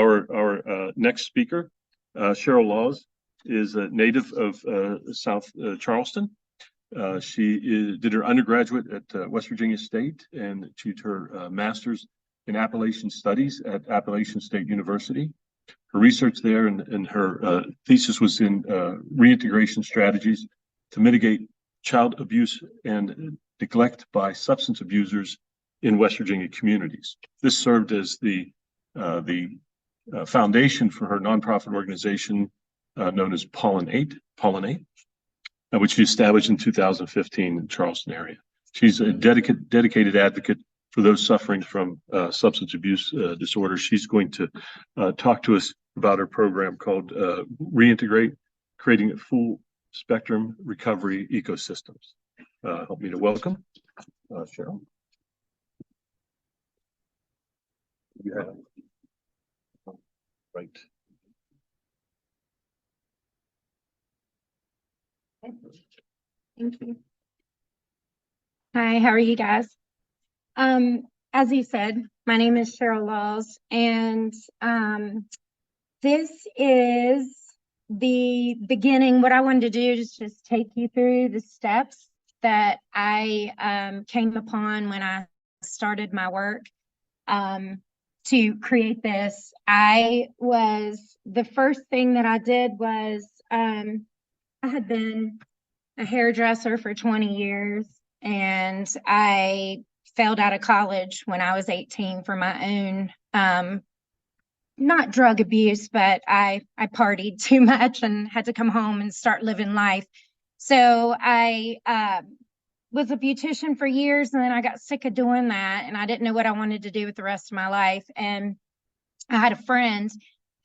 Our next speaker, Cheryl Laws, is a native of South Charleston. She did her undergraduate at West Virginia State and achieved her master's in Appalachian Studies at Appalachian State University. Her research there and her thesis was in reintegration strategies to mitigate child abuse and neglect by substance abusers in West Virginia communities. This served as the foundation for her nonprofit organization known as Pollinate, which she established in 2015 in the Charleston area. She's a dedicated advocate for those suffering from substance abuse disorder. She's going to talk to us about her program called ReintegR8, Creating a Full Spectrum Recovery Ecosystems. Help me to welcome Cheryl. You have right. Thank you. Hi, how are you guys? As you said, my name is Cheryl Laws, and this is the beginning. What I wanted to do is just take you through the steps that I came upon when I started my work to create this. The first thing that I did was I had been a hairdresser for 20 years, and I failed out of college when I was 18 for my own, not drug abuse, but I partied too much and had to come home and start living life. So I was a beautician for years, and then I got sick of doing that, and I didn't know what I wanted to do with the rest of my life. And I had a friend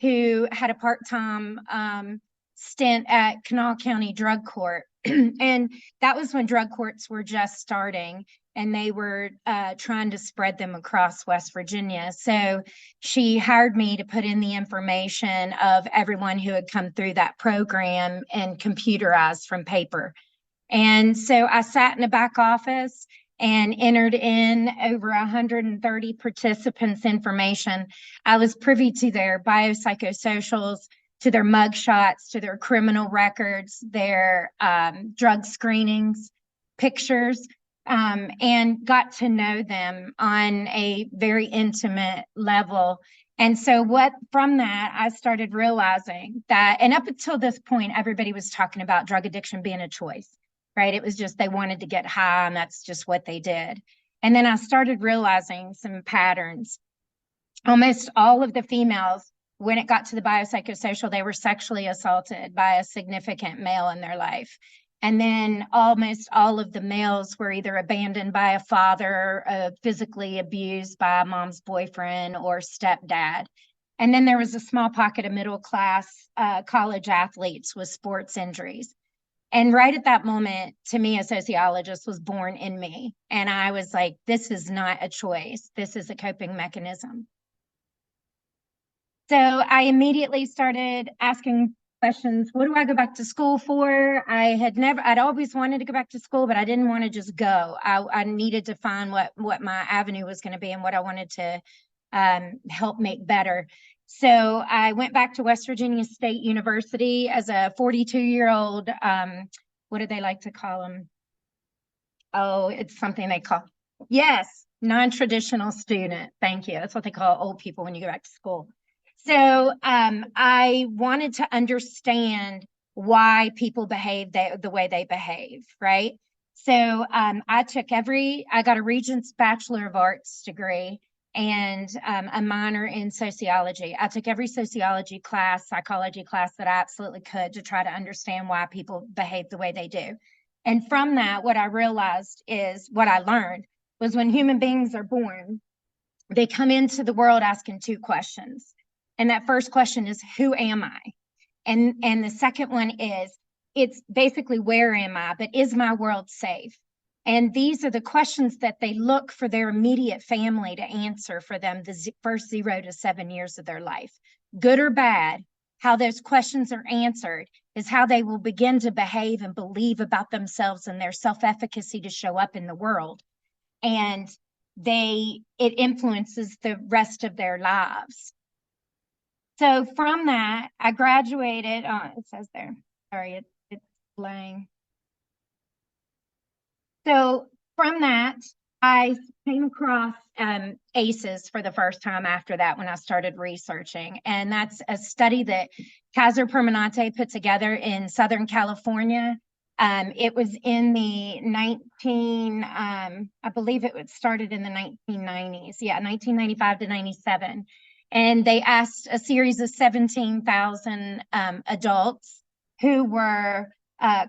who had a part-time stint at Kanawha County Drug Court. And that was when drug courts were just starting, and they were trying to spread them across West Virginia. So she hired me to put in the information of everyone who had come through that program and computerized from paper. And so I sat in a back office and entered in over 130 participants' information. I was privy to their biopsychosocials, to their mugshots, to their criminal records, their drug screenings, pictures, and got to know them on a very intimate level. And so from that, I started realizing that, and up until this point, everybody was talking about drug addiction being a choice, right? It was just they wanted to get high, and that's just what they did. And then I started realizing some patterns. Almost all of the females, when it got to the biopsychosocial, they were sexually assaulted by a significant male in their life. And then almost all of the males were either abandoned by a father, physically abused by a mom's boyfriend or stepdad. And then there was a small pocket of middle class college athletes with sports injuries. And right at that moment, to me, a sociologist was born in me. And I was like, this is not a choice. This is a coping mechanism. So I immediately started asking questions. What do I go back to school for? I'd always wanted to go back to school, but I didn't want to just go. I needed to find what my avenue was going to be and what I wanted to help make better. So I went back to West Virginia State University as a 42-year-old, what do they like to call them? Oh, it's something they call, yes, non-traditional student. Thank you. That's what they call old people when you go back to school. So I wanted to understand why people behave the way they behave, right? So I got a Regents Bachelor of Arts degree and a minor in sociology. I took every sociology class, psychology class that I absolutely could to try to understand why people behave the way they do. And from that, what I learned was when human beings are born, they come into the world asking two questions. And that first question is, who am I? And the second one is, it's basically, where am I? But is my world safe? And these are the questions that they look for their immediate family to answer for them the first 0 to 7 years of their life. Good or bad, how those questions are answered is how they will begin to behave and believe about themselves and their self-efficacy to show up in the world. And it influences the rest of their lives. So from that, I graduated, it says there, sorry, it's blank. So from that, I came across ACEs for the first time after that when I started researching. And that's a study that Kaiser Permanente put together in Southern California. It was in the I believe it started in the 1990s. Yeah, 1995 to 97. And they asked a series of 17,000 adults who were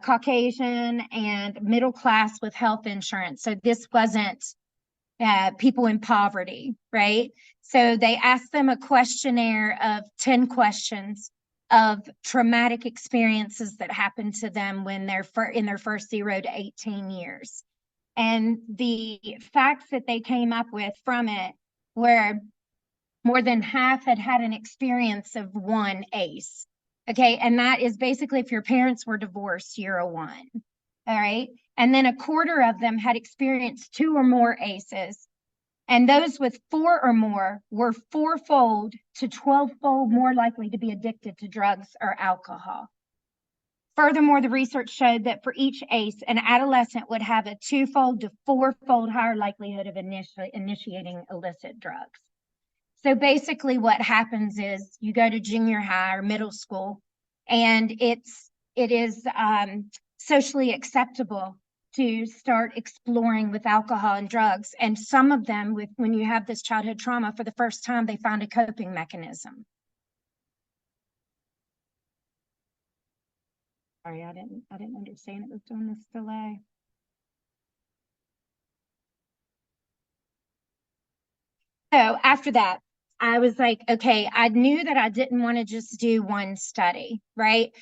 Caucasian and middle class with health insurance. So this wasn't people in poverty, right? So they asked them a questionnaire of 10 questions of traumatic experiences that happened to them when they're in their first 0 to 18 years. And the facts that they came up with from it were more than half had had an experience of one ACE. Okay, and that is basically if your parents were divorced, you're a one. All right, and then a quarter of them had experienced 2 or more ACEs. And those with 4 or more were 4-fold to 12-fold more likely to be addicted to drugs or alcohol. Furthermore, the research showed that for each ACE, an adolescent would have a 2-fold to 4-fold higher likelihood of initiating illicit drugs. So basically what happens is you go to junior high or middle school, and it is socially acceptable to start exploring with alcohol and drugs. And some of them, when you have this childhood trauma, for the first time, they found a coping mechanism. Sorry, I didn't understand it was doing this delay. So after that, I was like, okay, I knew that I didn't want to just do one study, right?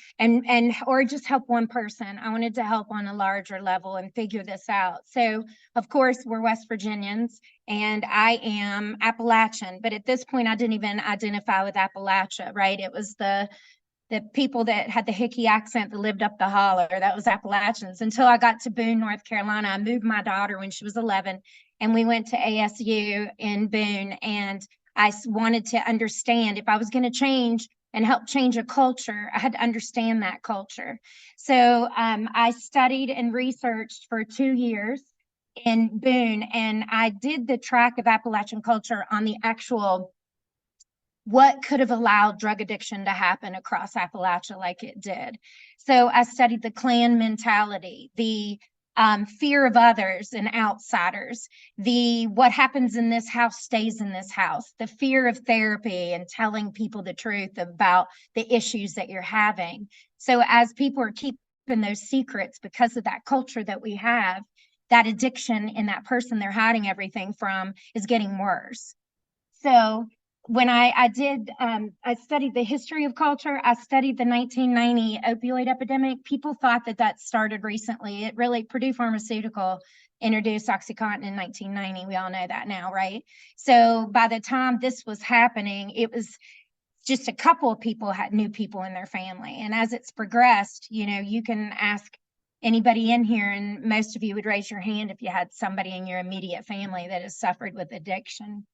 Or just help one person. I wanted to help on a larger level and figure this out. So of course, we're West Virginians and I am Appalachian, but at this point I didn't even identify with Appalachia, right? It was the people that had the hickey accent that lived up the holler. That was Appalachians. Until I got to Boone, North Carolina. I moved my daughter when she was 11 and we went to ASU in Boone, and I wanted to understand if I was going to change and help change a culture, I had to understand that culture. So I studied and researched for 2 years in Boone, and I did the track of Appalachian culture on the actual what could have allowed drug addiction to happen across Appalachia like it did. So I studied the clan mentality, the fear of others and outsiders, the what happens in this house stays in this house, the fear of therapy and telling people the truth about the issues that you're having. So as people are keeping those secrets because of that culture that we have, that addiction in that person they're hiding everything from is getting worse. So when I studied the history of culture, I studied the 1990 opioid epidemic. People thought that started recently. It really, Purdue Pharmaceutical introduced OxyContin in 1990. We all know that now, right? So by the time this was happening, it was just a couple of people knew people in their family. And as it's progressed, you can ask anybody in here, and most of you would raise your hand if you had somebody in your immediate family that has suffered with addiction.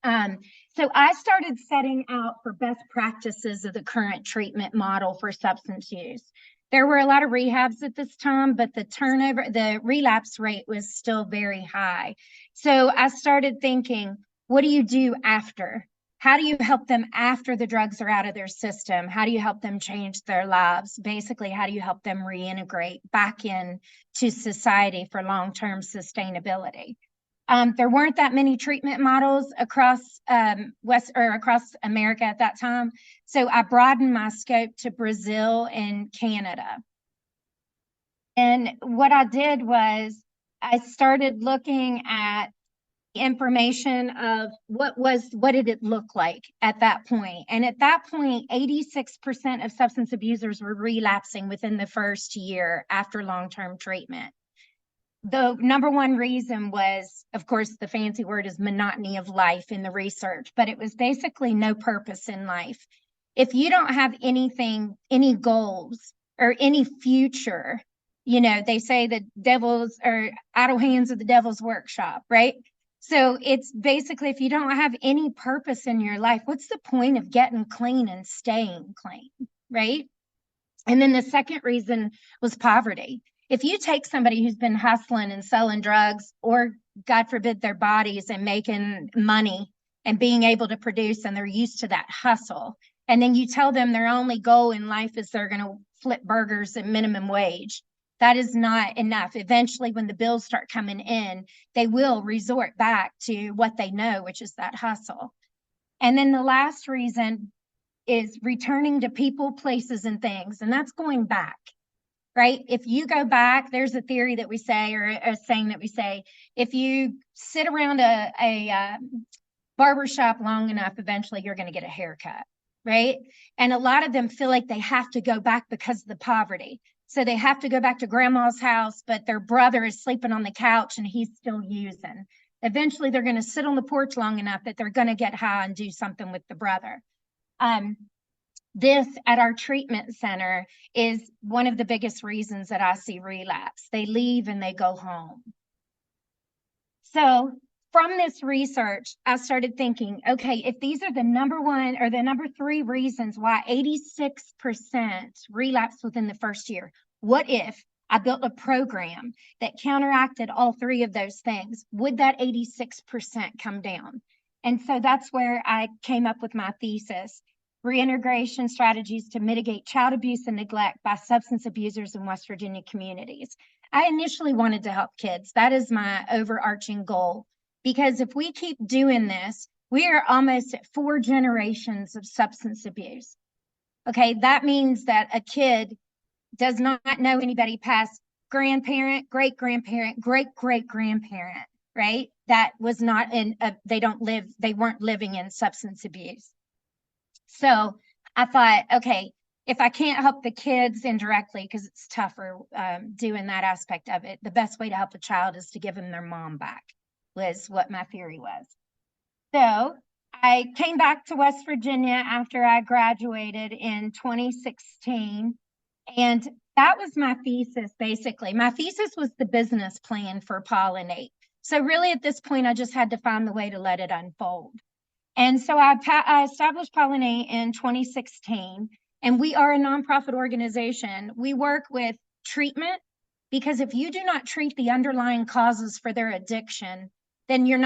So I started setting out for best practices of the current treatment model for substance use. There were a lot of rehabs at this time, but the relapse rate was still very high. So I started thinking, what do you do after? How do you help them after the drugs are out of their system? How do you help them change their lives? Basically, how do you help them reintegrate back into society for long-term sustainability? There weren't that many treatment models across across America at that time. So I broadened my scope to Brazil and Canada. And what I did was I started looking at information of what did it look like at that point. And at that point, 86% of substance abusers were relapsing within the first year after long-term treatment. The number one reason was, of course, the fancy word is monotony of life in the research, but it was basically no purpose in life. If you don't have anything, any goals or any future, they say the devil's or idle hands of the devil's workshop, right? So it's basically, if you don't have any purpose in your life, what's the point of getting clean and staying clean, right? And then the second reason was poverty. If you take somebody who's been hustling and selling drugs, or God forbid, their bodies and making money and being able to produce, and they're used to that hustle, and then you tell them their only goal in life is they're going to flip burgers at minimum wage, that is not enough. Eventually, when the bills start coming in, they will resort back to what they know, which is that hustle. And then the last reason is returning to people, places, and things. And that's going back, right? If you go back, there's a theory that we say, or a saying that we say, if you sit around a barber shop long enough, eventually you're going to get a haircut, right? And a lot of them feel like they have to go back because of the poverty. So they have to go back to grandma's house, but their brother is sleeping on the couch and he's still using. Eventually, they're going to sit on the porch long enough that they're going to get high and do something with the brother. This at our treatment center is one of the biggest reasons that I see relapse. They leave and they go home. So from this research, I started thinking, okay, if these are the number one or the number three reasons why 86% relapse within the first year, what if I built a program that counteracted all three of those things? Would that 86% come down? And so that's where I came up with my thesis: reintegration strategies to mitigate child abuse and neglect by substance abusers in West Virginia communities. I initially wanted to help kids. That is my overarching goal, because if we keep doing this, we are almost at 4 generations of substance abuse. Okay, that means that a kid does not know anybody past grandparent, great grandparent, great great grandparent, right? That was not in, they weren't living in substance abuse. So I thought, okay, if I can't help the kids indirectly, because it's tougher doing that aspect of it, the best way to help a child is to give them their mom back, was what my theory was. So I came back to West Virginia after I graduated in 2016. And that was my thesis, basically. My thesis was the business plan for Pollinate. So really at this point, I just had to find the way to let it unfold. And so I established Pollinate in 2016, and we are a nonprofit organization. We work with treatment, because if you do not treat the underlying causes for their addiction, then they're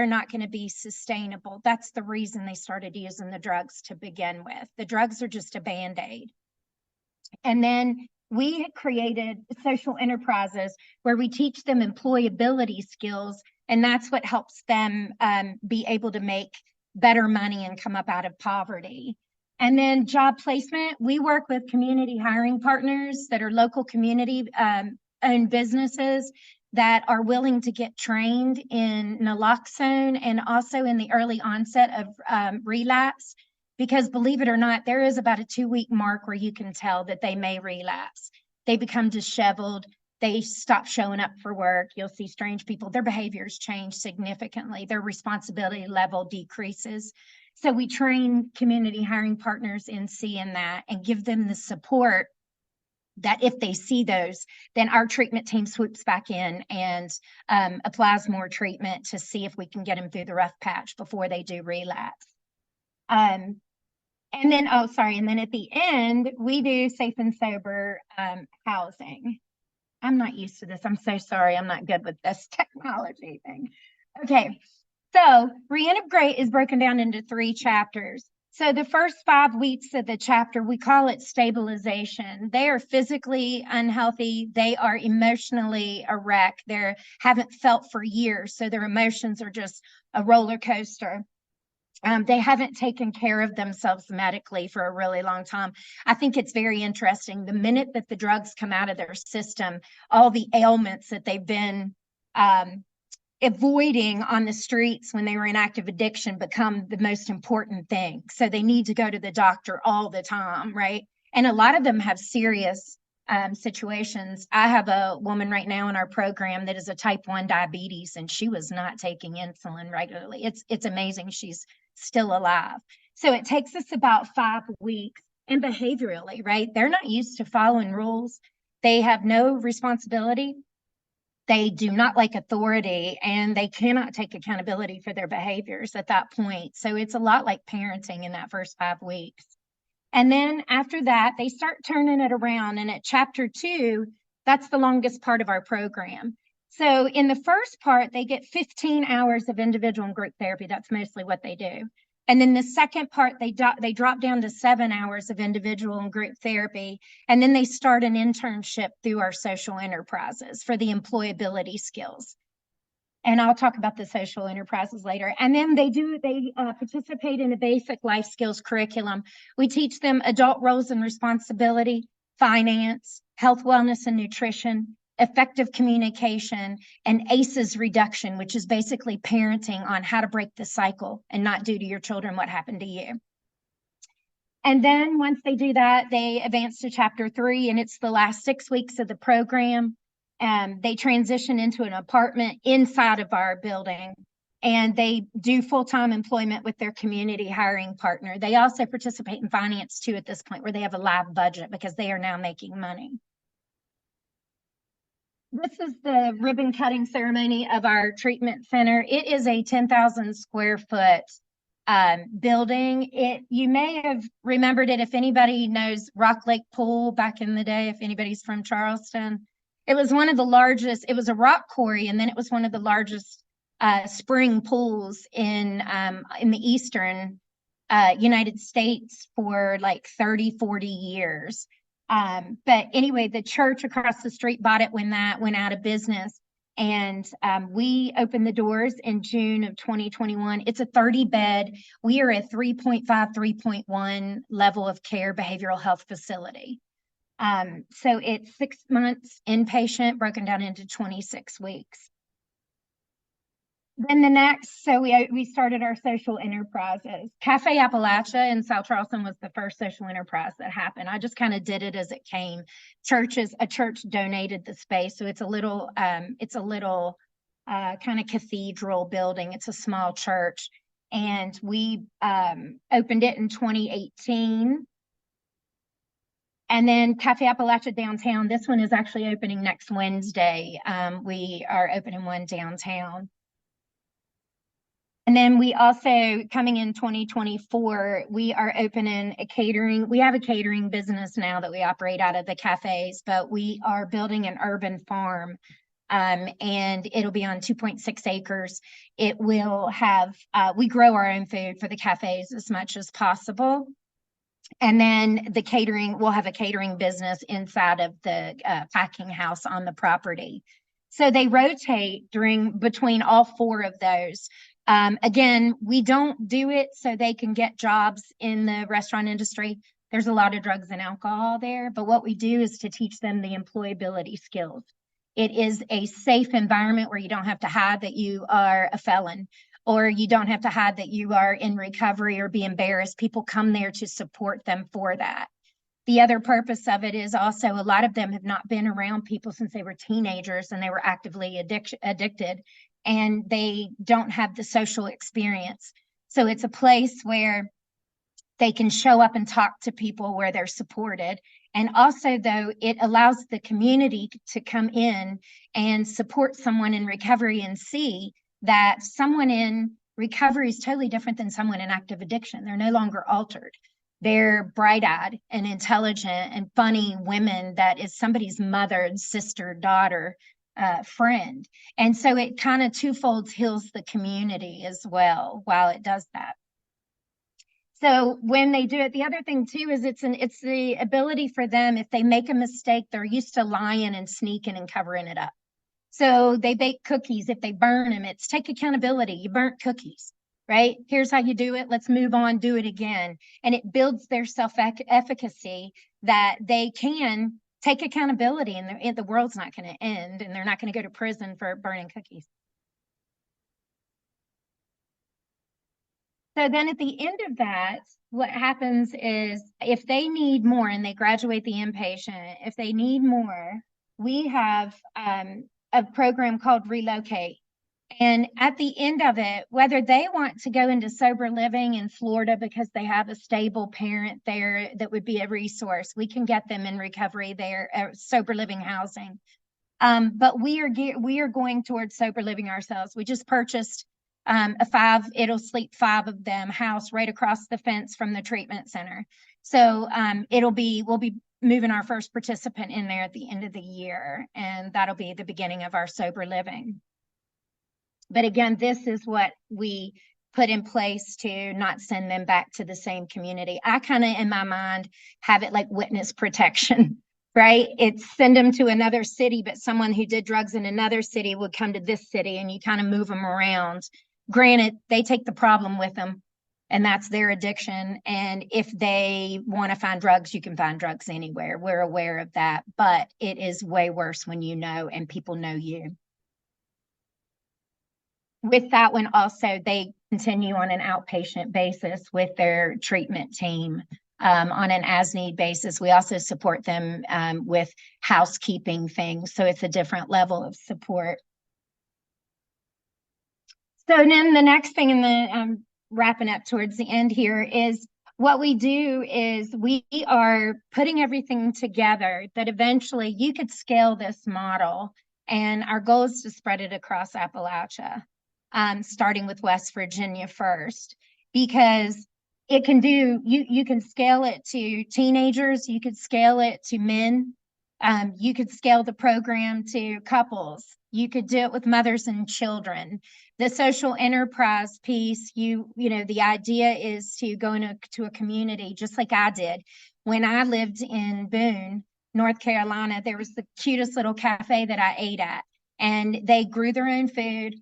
not gonna be sustainable. That's the reason they started using the drugs to begin with. The drugs are just a Band-Aid. And then we created social enterprises where we teach them employability skills, and that's what helps them be able to make better money and come up out of poverty. And then job placement, we work with community hiring partners that are local community owned businesses that are willing to get trained in naloxone and also in the early onset of relapse. Because believe it or not, there is about a 2-week mark where you can tell that they may relapse. They become disheveled. They stop showing up for work. You'll see strange people. Their behaviors change significantly. Their responsibility level decreases. So we train community hiring partners in seeing that and give them the support that if they see those, then our treatment team swoops back in and applies more treatment to see if we can get them through the rough patch before they do relapse. And then at the end, we do safe and sober housing. I'm not used to this. I'm so sorry. I'm not good with this technology thing. Okay, so ReintegR8 is broken down into 3 chapters. So the first 5 weeks of the chapter, we call it stabilization. They are physically unhealthy. They are emotionally a wreck. They haven't felt for years, so their emotions are just a roller coaster. They haven't taken care of themselves medically for a really long time. I think it's very interesting. The minute that the drugs come out of their system, all the ailments that they've been avoiding on the streets when they were in active addiction become the most important thing. So they need to go to the doctor all the time, right? And a lot of them have serious situations. I have a woman right now in our program that is a type 1 diabetes, and she was not taking insulin regularly. It's amazing she's still alive. So it takes us about 5 weeks. And behaviorally, right? They're not used to following rules. They have no responsibility. They do not like authority, and they cannot take accountability for their behaviors at that point. So it's a lot like parenting in that first 5 weeks. And then after that, they start turning it around. And at chapter 2, that's the longest part of our program. So in the first part, they get 15 hours of individual and group therapy. That's mostly what they do. And then the second part, they drop down to 7 hours of individual and group therapy. And then they start an internship through our social enterprises for the employability skills. And I'll talk about the social enterprises later. And then they participate in the basic life skills curriculum. We teach them adult roles and responsibility, finance, health, wellness, and nutrition, effective communication, and ACEs reduction, which is basically parenting on how to break the cycle and not do to your children what happened to you. And then once they do that, they advance to chapter 3, and it's the last 6 weeks of the program. They transition into an apartment inside of our building, and they do full-time employment with their community hiring partner. They also participate in finance too at this point, where they have a live budget because they are now making money. This is the ribbon cutting ceremony of our treatment center. It is a 10,000 square foot building. You may have remembered it if anybody knows Rock Lake Pool back in the day, if anybody's from Charleston. It was one of the largest, it was a rock quarry, and then it was one of the largest spring pools in the eastern United States for like 30, 40 years. But anyway, the church across the street bought it when that went out of business. And we opened the doors in June of 2021. It's a 30-bed. We are a 3.5, 3.1 level of care behavioral health facility. So it's 6 months inpatient, broken down into 26 weeks. Then the next, so we started our social enterprises. Cafe Appalachia in South Charleston was the first social enterprise that happened. I just kind of did it as it came. A church donated the space, so it's a little kind of cathedral building. It's a small church, and we opened it in 2018. And then Cafe Appalachia downtown. This one is actually opening next Wednesday. We are opening one downtown. And then we also, coming in 2024, we are opening a catering. We have a catering business now that we operate out of the cafes, but we are building an urban farm, and it'll be on 2.6 acres. It will have, we grow our own food for the cafes as much as possible. And then the catering, we'll have a catering business inside of the packing house on the property. So they rotate between all 4 of those. Again, we don't do it so they can get jobs in the restaurant industry. There's a lot of drugs and alcohol there, but what we do is to teach them the employability skills. It is a safe environment where you don't have to hide that you are a felon, or you don't have to hide that you are in recovery or be embarrassed. People come there to support them for that. The other purpose of it is also a lot of them have not been around people since they were teenagers and they were actively addicted, and they don't have the social experience. So it's a place where they can show up and talk to people where they're supported. And also, though, it allows the community to come in and support someone in recovery and see that someone in recovery is totally different than someone in active addiction. They're no longer altered. They're bright-eyed and intelligent and funny women that is somebody's mother, sister, daughter, friend. And so it kind of twofold heals the community as well while it does that. So when they do it, the other thing too is it's the ability for them, if they make a mistake, they're used to lying and sneaking and covering it up. So they bake cookies. If they burn them, it's take accountability. You burnt cookies, right? Here's how you do it. Let's move on, do it again. And it builds their self-efficacy that they can take accountability, and the world's not going to end, and they're not going to go to prison for burning cookies. So then at the end of that, what happens is if they need more and they graduate the inpatient, if they need more, we have a program called Relocate. And at the end of it, whether they want to go into sober living in Florida because they have a stable parent there that would be a resource, we can get them in recovery there, sober living housing. But we are going towards sober living ourselves. We just purchased it'll sleep 5 of them house right across the fence from the treatment center. So we'll be moving our first participant in there at the end of the year, and that'll be the beginning of our sober living. But again, this is what we put in place to not send them back to the same community. I kind of, in my mind, have it like witness protection, right? It's send them to another city, but someone who did drugs in another city would come to this city, and you kind of move them around. Granted, they take the problem with them, and that's their addiction. And if they want to find drugs, you can find drugs anywhere. We're aware of that, but it is way worse when you know and people know you. With that one also, they continue on an outpatient basis with their treatment team on an as-need basis. We also support them with housekeeping things, so it's a different level of support. So then the next thing in the wrapping up towards the end here is what we do is we are putting everything together that eventually you could scale this model, and our goal is to spread it across Appalachia. Starting with West Virginia first, because it can do, you can scale it to teenagers, you could scale it to men, you could scale the program to couples, you could do it with mothers and children. The social enterprise piece, you know, the idea is to go into a community, just like I did. When I lived in Boone, North Carolina, there was the cutest little cafe that I ate at, and they grew their own food.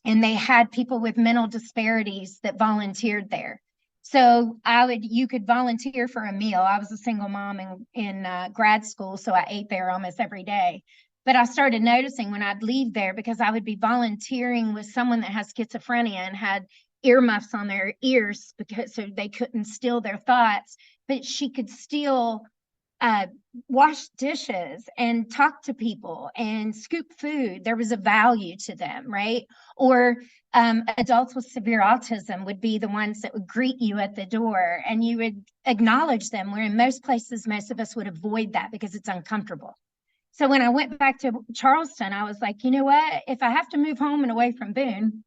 And they had people with mental disparities that volunteered there. So you could volunteer for a meal. I was a single mom in grad school, so I ate there almost every day. But I started noticing when I'd leave there, because I would be volunteering with someone that has schizophrenia and had earmuffs on their ears so they couldn't steal their thoughts, but she could still wash dishes and talk to people and scoop food. There was a value to them, right? Or adults with severe autism would be the ones that would greet you at the door, and you would acknowledge them, where in most places, most of us would avoid that because it's uncomfortable. So when I went back to Charleston, I was like, you know what? If I have to move home and away from Boone,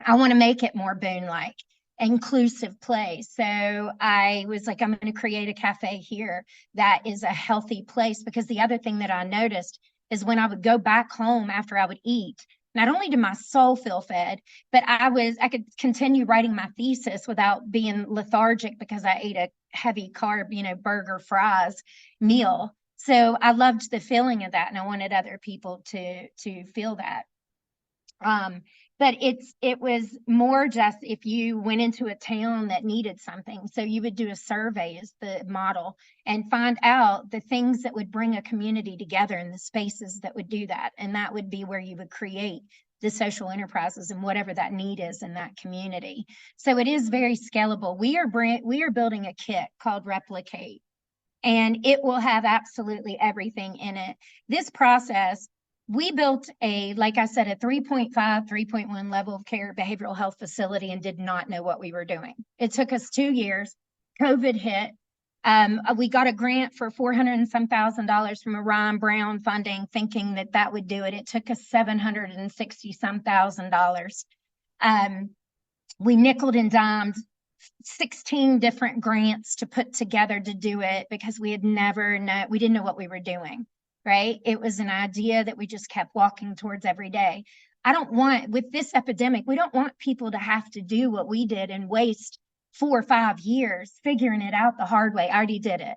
I want to make it more Boone-like, inclusive place. So I was like, I'm going to create a cafe here that is a healthy place, because the other thing that I noticed is when I would go back home after I would eat, not only did my soul feel fed, but I could continue writing my thesis without being lethargic because I ate a heavy carb, you know, burger, fries meal. So I loved the feeling of that, and I wanted other people to feel that. But it was more just if you went into a town that needed something. So you would do a survey as the model and find out the things that would bring a community together and the spaces that would do that. And that would be where you would create the social enterprises and whatever that need is in that community. So it is very scalable. We are building a kit called Replicate, and it will have absolutely everything in it. This process, we built like I said, a 3.5, 3.1 level of care behavioral health facility, and did not know what we were doing. It took us 2 years. COVID hit. We got a grant for $400 and some thousand from Orion Brown funding, thinking that would do it. It took us $760 some thousand. We nickeled and dimed 16 different grants to put together to do it, because we didn't know what we were doing, right? It was an idea that we just kept walking towards every day. With this epidemic, we don't want people to have to do what we did and waste 4 or 5 years figuring it out the hard way. I already did it,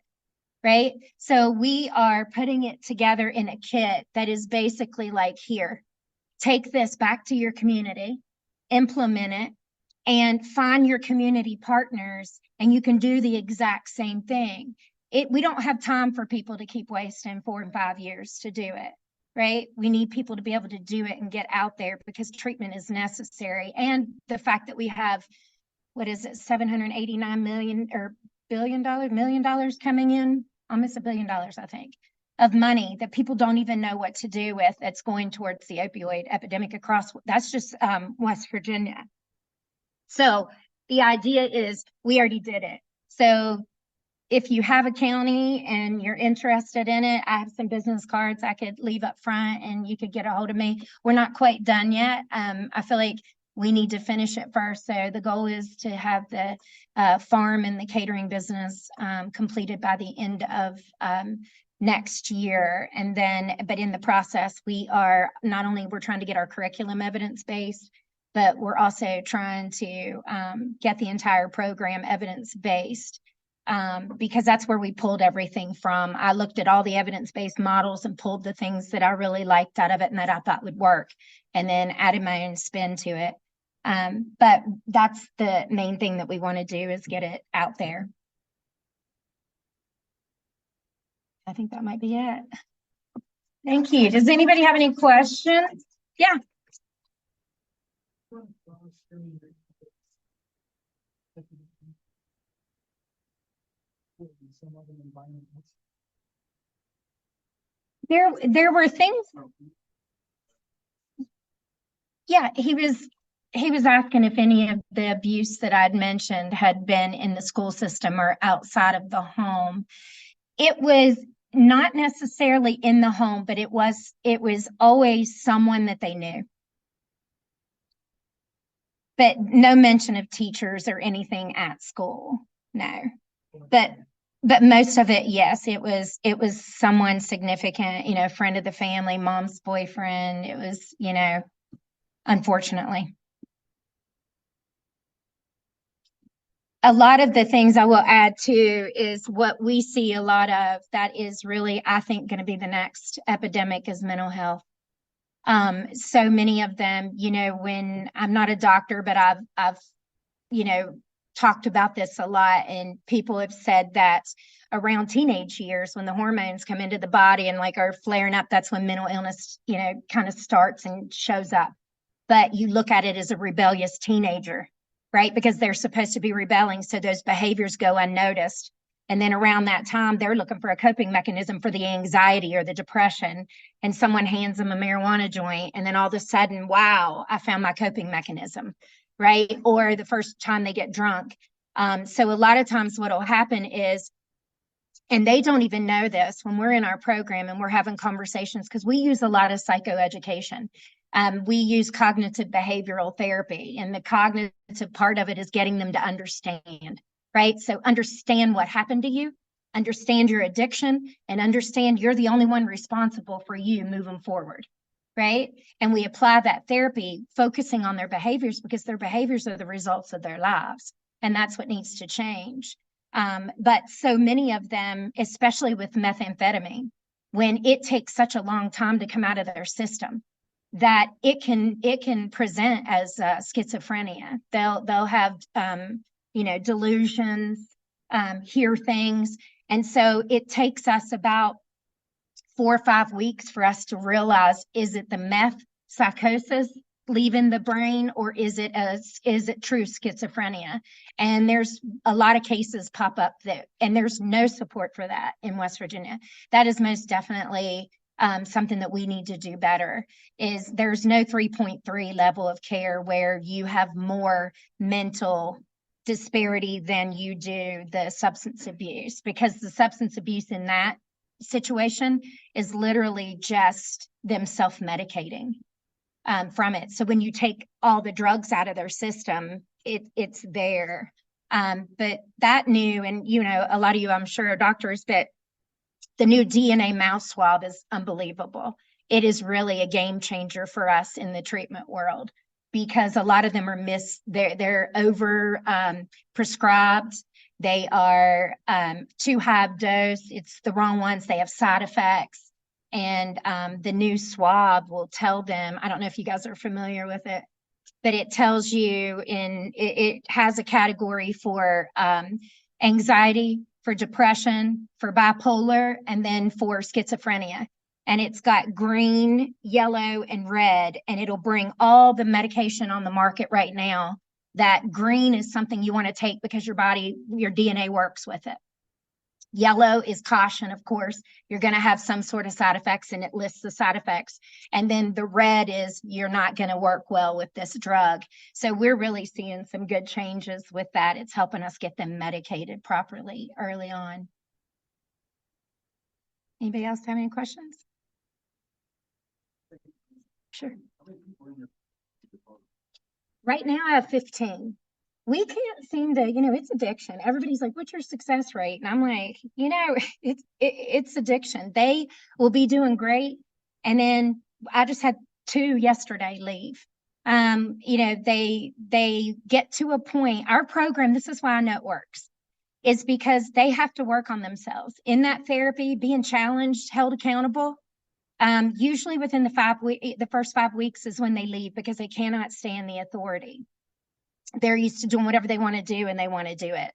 right? So we are putting it together in a kit that is basically like, here, take this back to your community, implement it, and find your community partners, and you can do the exact same thing. We don't have time for people to keep wasting 4 and 5 years to do it, right? We need people to be able to do it and get out there, because treatment is necessary. And the fact that we have, what is it, $789 million or million dollars coming in, almost $1 billion, I think, of money that people don't even know what to do with, that's going towards the opioid epidemic across, that's just West Virginia. So the idea is we already did it. So if you have a county and you're interested in it, I have some business cards I could leave up front and you could get a hold of me. We're not quite done yet. I feel like we need to finish it first. So the goal is to have the farm and the catering business completed by the end of next year. And then, but in the process, we are not only we're trying to get our curriculum evidence-based, but we're also trying to get the entire program evidence-based. Because that's where we pulled everything from. I looked at all the evidence-based models and pulled the things that I really liked out of it and that I thought would work, and then added my own spin to it. But that's the main thing that we want to do, is get it out there. I think that might be it. Thank you. Does anybody have any questions? Yeah. There were things. Yeah, he was asking if any of the abuse that I'd mentioned had been in the school system or outside of the home. It was not necessarily in the home, but it was always someone that they knew. But no mention of teachers or anything at school. No. But most of it, yes, it was someone significant, you know, friend of the family, mom's boyfriend. It was, you know, unfortunately. A lot of the things I will add to is what we see a lot of that is really, I think, going to be the next epidemic is mental health. So many of them, you know, when I'm not a doctor, but I've, you know, talked about this a lot, and people have said that around teenage years, when the hormones come into the body and like are flaring up, that's when mental illness, you know, kind of starts and shows up. But you look at it as a rebellious teenager, right? Because they're supposed to be rebelling, so those behaviors go unnoticed. And then around that time, they're looking for a coping mechanism for the anxiety or the depression, and someone hands them a marijuana joint, and then all of a sudden, wow, I found my coping mechanism, right? Or the first time they get drunk. So a lot of times what will happen is, and they don't even know this when we're in our program and we're having conversations, because we use a lot of psychoeducation. We use cognitive behavioral therapy, and the cognitive part of it is getting them to understand, right? So understand what happened to you, understand your addiction, and understand you're the only one responsible for you moving forward, right? And we apply that therapy focusing on their behaviors, because their behaviors are the results of their lives, and that's what needs to change. But so many of them, especially with methamphetamine, when it takes such a long time to come out of their system, that it can present as schizophrenia. They'll have you know, delusions, hear things, and so it takes us about 4 or 5 weeks for us to realize, is it the meth psychosis leaving the brain, or is it true schizophrenia? And there's a lot of cases pop up that, and there's no support for that in West Virginia. That is most definitely something that we need to do better. Is there's no 3.3 level of care where you have more mental disparity than you do the substance abuse, because the substance abuse in that situation is literally just them self-medicating from it. So when you take all the drugs out of their system, it's there. But that new, and you know, a lot of you I'm sure are doctors, but the new DNA mouse swab is unbelievable. It is really a game changer for us in the treatment world, because a lot of them are they're over prescribed. They are too high dose. It's the wrong ones. They have side effects. And the new swab will tell them, I don't know if you guys are familiar with it, but it tells you it has a category for anxiety, for depression, for bipolar, and then for schizophrenia. And it's got green, yellow, and red, and it'll bring all the medication on the market right now. That green is something you want to take because your body, your DNA works with it. Yellow is caution, of course. You're going to have some sort of side effects, and it lists the side effects. And then the red is you're not going to work well with this drug. So we're really seeing some good changes with that. It's helping us get them medicated properly early on. Anybody else have any questions? Sure. Right now I have 15. We can't seem to, it's addiction. Everybody's like, what's your success rate? And I'm like, it's addiction. They will be doing great. And then I just had 2 yesterday leave. They get to a point, our program, this is why I know it works, is because they have to work on themselves in that therapy, being challenged, held accountable. Usually within the first 5 weeks is when they leave, because they cannot stand the authority. They're used to doing whatever they want to do, and they want to do it.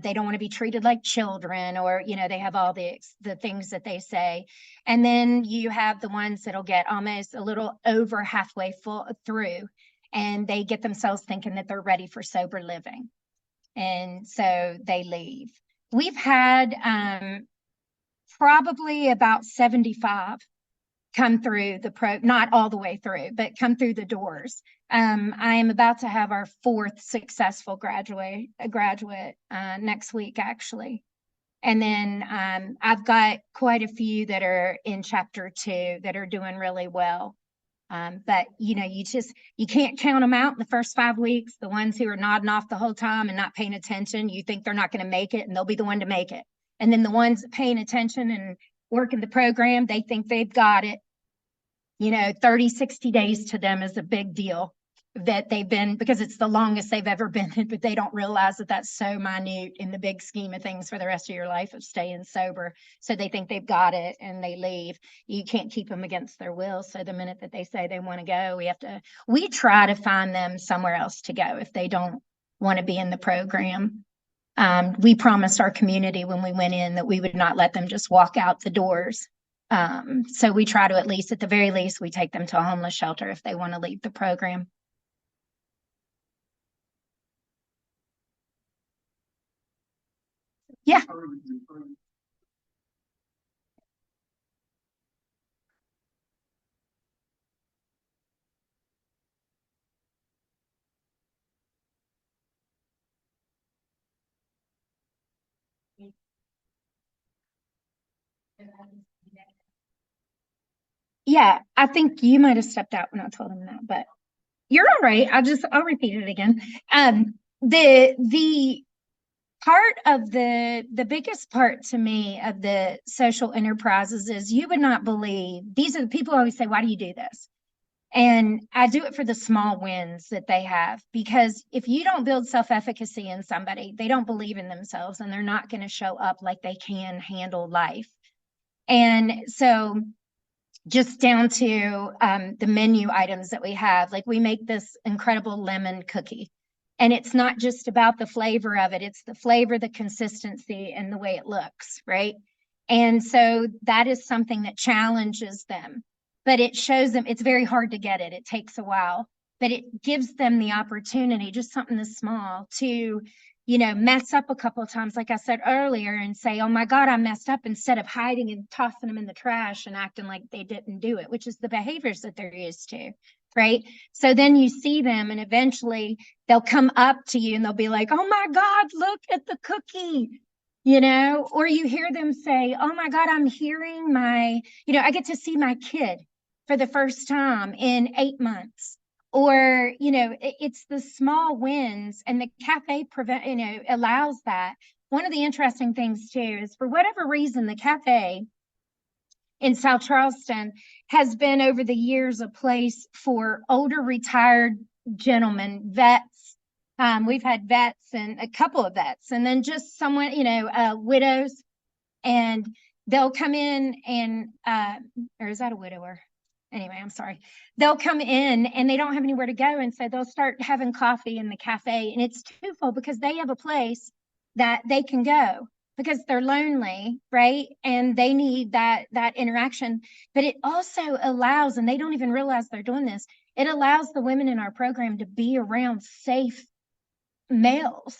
They don't want to be treated like children, or, they have all the things that they say. And then you have the ones that'll get almost a little over halfway through, and they get themselves thinking that they're ready for sober living. And so they leave. We've had probably about 75 come through not all the way through, but come through the doors. I am about to have our 4th successful graduate next week, actually. And then I've got quite a few that are in chapter 2 that are doing really well. But you can't count them out in the first 5 weeks. The ones who are nodding off the whole time and not paying attention, you think they're not going to make it, and they'll be the one to make it. And then the ones paying attention and working the program, they think they've got it. 30, 60 days to them is a big deal, that they've been, because it's the longest they've ever been, but they don't realize that that's so minute in the big scheme of things for the rest of your life of staying sober. So they think they've got it, and they leave. You can't keep them against their will. So the minute that they say they want to go, we try to find them somewhere else to go if they don't want to be in the program. We promised our community when we went in that we would not let them just walk out the doors. So we try to, at the very least, we take them to a homeless shelter if they want to leave the program. Yeah. Yeah, I think you might have stepped out when I told him that, but you're all right. I'll repeat it again. The part of the biggest part to me of the social enterprises is, you would not believe, these are the people always say, why do you do this? And I do it for the small wins that they have, because if you don't build self-efficacy in somebody, they don't believe in themselves, and they're not going to show up like they can handle life. And so just down to the menu items that we have, like we make this incredible lemon cookie. And it's not just about the flavor of it, it's the flavor, the consistency, and the way it looks, right? And so that is something that challenges them, but it shows them it's very hard to get it. It takes a while, but it gives them the opportunity, just something this small, to mess up a couple of times, like I said earlier, and say, oh my God, I messed up, instead of hiding and tossing them in the trash and acting like they didn't do it, which is the behaviors that they're used to, right? So then you see them, and eventually they'll come up to you and they'll be like, oh my God, look at the cookie, or you hear them say, oh my God, I'm hearing I get to see my kid for the first time in 8 months. Or, it's the small wins, and the cafe allows that. One of the interesting things too is, for whatever reason, the cafe in South Charleston has been over the years a place for older retired gentlemen, vets. We've had vets, and a couple of vets, and then just someone, widows, and they'll come in and, or is that a widower? Anyway, I'm sorry. They'll come in and they don't have anywhere to go. And so they'll start having coffee in the cafe. And it's twofold, because they have a place that they can go because they're lonely, right? And they need that interaction. But it also allows, and they don't even realize they're doing this, it allows the women in our program to be around safe males.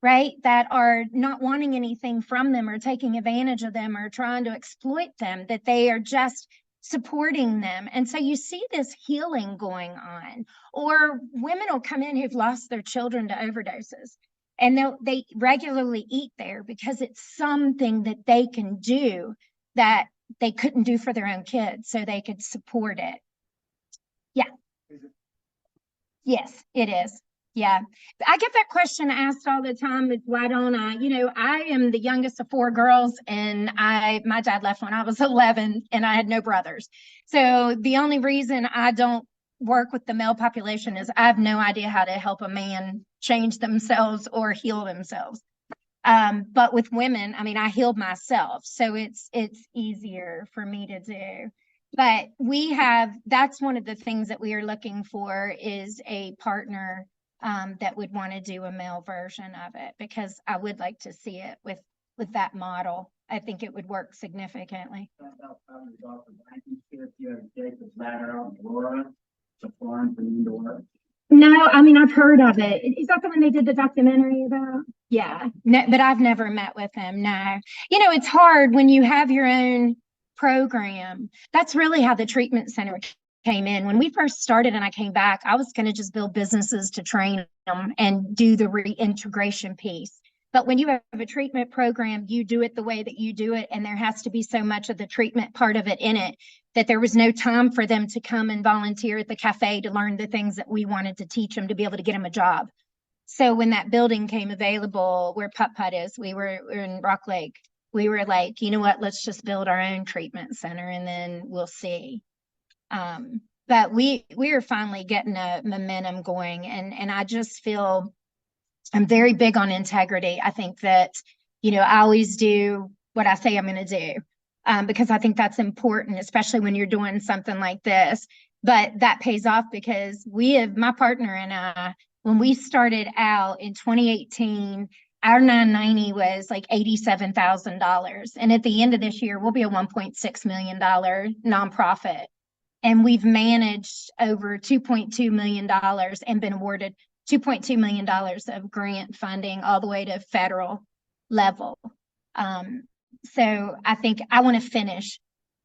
right, that are not wanting anything from them or taking advantage of them or trying to exploit them, that they are just supporting them. And so you see this healing going on. Or women will come in who've lost their children to overdoses, and they regularly eat there because it's something that they can do that they couldn't do for their own kids, so they could support it. Yeah. Yes, it is. Yeah. I get that question asked all the time, is why don't I? You know, I am the youngest of four girls, and my dad left when I was 11 and I had no brothers. So the only reason I don't work with the male population is I have no idea how to help a man change themselves or heal themselves. But with women, I mean, I healed myself, so it's easier for me to do. But that's one of the things that we are looking for, is a partner that would want to do a male version of it, because I would like to see it with that model. I think it would work significantly. No, I mean, I've heard of it. Is that the one they did the documentary about? Yeah, no, but I've never met with him. No, you know, it's hard when you have your own program. That's really how the treatment center came in. When we first started and I came back, I was going to just build businesses to train them and do the reintegration piece. But when you have a treatment program, you do it the way that you do it, and there has to be so much of the treatment part of it in it that there was no time for them to come and volunteer at the cafe to learn the things that we wanted to teach them to be able to get them a job. So when that building came available where Putt Putt is, we were in Rock Lake, we were like, you know what, let's just build our own treatment center and then we'll see. But we are finally getting a momentum going, and I just feel I'm very big on integrity. I think that, you know, I always do what I say I'm going to do, because I think that's important, especially when you're doing something like this. But that pays off, because my partner and I, when we started out in 2018, our 990 was like $87,000. And at the end of this year, we'll be a $1.6 million nonprofit. And we've managed over $2.2 million and been awarded $2.2 million of grant funding all the way to federal level. So I think I want to finish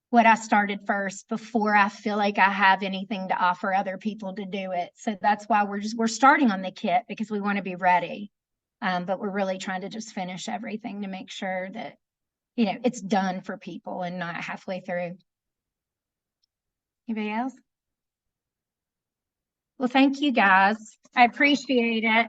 what I started first before I feel like I have anything to offer other people to do it. So that's why we're starting on the kit, because we want to be ready. But we're really trying to just finish everything to make sure that, you know, it's done for people and not halfway through. Anybody else? Well, thank you guys. I appreciate it.